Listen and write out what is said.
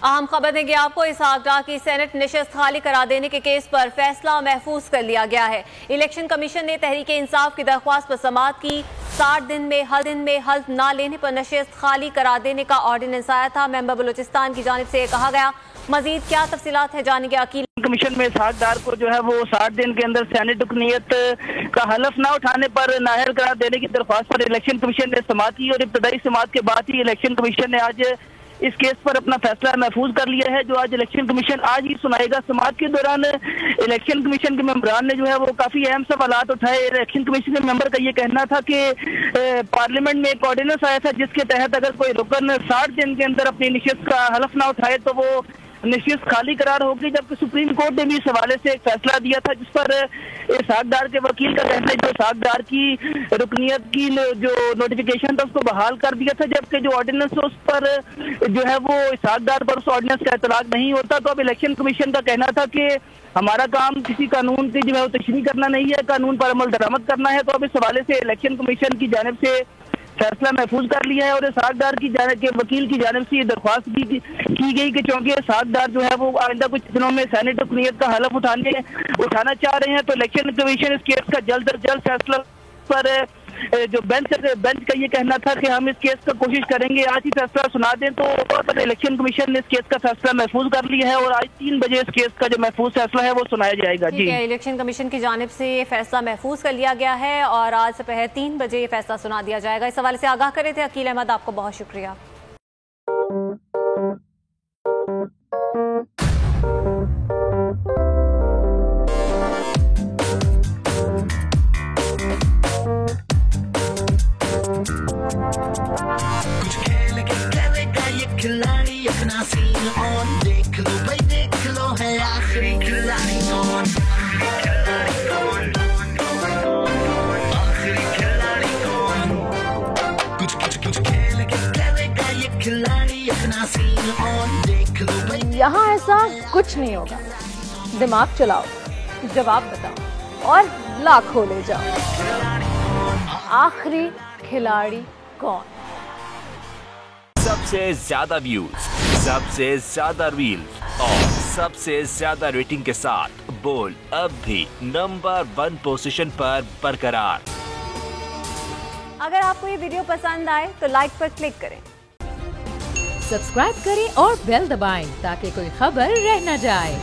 अहम खबर देंगे आपको। इसहाक डार की सेनेट नशिस्त खाली करा देने के केस पर फैसला महफूज कर लिया गया है। इलेक्शन कमीशन ने तहरीक इंसाफ की दरख्वास्त पर समाअत की। 60 दिन में हल्फ ना लेने पर नशिस्त खाली करा देने का ऑर्डिनेंस आया था। मेंबर बलूचिस्तान की जानिब से कहा गया। मजीद क्या तफसीलात है जानेंगे अकील कमीशन में इसहाक डार को जो है वो 60 दिन के अंदर सेनेट रुकनीयत का हलफ ना उठाने पर नाअहल करार देने की दरख्वास्त पर इलेक्शन कमीशन ने समाअत की और इब्तदाई समाअत के बाद ही इलेक्शन कमीशन ने आज इस केस पर अपना फैसला महफूज कर लिया है, जो आज इलेक्शन कमीशन आज ही सुनाएगा। समाअत के दौरान इलेक्शन कमीशन के मेंबरान ने जो है वो काफी अहम सवालात उठाए। इलेक्शन कमीशन के मेंबर का ये कहना था कि पार्लियामेंट में एक ऑर्डिनेंस आया था जिसके तहत अगर कोई रुकन 60 दिन के अंदर अपनी नशिस्त का हलफ ना उठाए तो वो नशिस्त खाली करार होगी, जबकि सुप्रीम कोर्ट ने भी इस हवाले से एक फैसला दिया था जिस पर इसहाक डार के वकील का कहना है जो इसहाक डार की रुकनीयत की जो नोटिफिकेशन था उसको बहाल कर दिया था, जबकि जो ऑर्डिनेंस उस पर जो है वो इसहाक डार पर उस ऑर्डिनेंस का इतलाक नहीं होता। तो अब इलेक्शन कमीशन का कहना था कि हमारा काम किसी कानून की जो है वो तशरीह करना नहीं है, कानून पर अमल दरामद करना है। तो अब इस हवाले से इलेक्शन कमीशन की जानिब से फैसला महफूज कर लिया है और इसहाक डार की जानिब के वकील की जानिब से ये दरख्वास्त की गई कि चूंकि इसहाक डार जो है वो आइंदा कुछ दिनों में सेनेट रुकनीयत का हलफ उठाना चाह रहे हैं, तो इलेक्शन कमीशन इस केस का जल्द से जल्द फैसला पर जो बेंच का ये कहना था कि हम इस केस का कोशिश करेंगे आज ही फैसला सुना दें। तो इलेक्शन कमीशन ने इस केस का फैसला महफूज कर लिया है और आज 3 बजे इस केस का जो महफूज फैसला है वो सुनाया जाएगा। जी, इलेक्शन कमीशन की जानिब से ये फैसला महफूज कर लिया गया है और आज दोपहर 3 बजे ये फैसला सुना दिया जाएगा। इस हवाले से आगाह करे थे अकील अहमद, आपको बहुत शुक्रिया। खिलाड़ी अपना सीन ऑन, देख लो भाई देख लो है आखिरी खिलाड़ी कौन, आखिरी खिलाड़ी कौन, कुछ खेल के करेगा ये खिलाड़ी अपना सीन ऑन, देख लो भाई। यहाँ ऐसा कुछ नहीं होगा, दिमाग चलाओ, जवाब बताओ और लाखों ले जाओ। आखिरी खिलाड़ी कौन? सबसे ज्यादा व्यूज, सबसे ज्यादा रील्स और सबसे ज्यादा रेटिंग के साथ बोल्ड अब भी नंबर 1 पोजीशन पर बरकरार। अगर आपको ये वीडियो पसंद आए तो लाइक पर क्लिक करें, सब्सक्राइब करें और बेल दबाएं ताकि कोई खबर रह न जाए।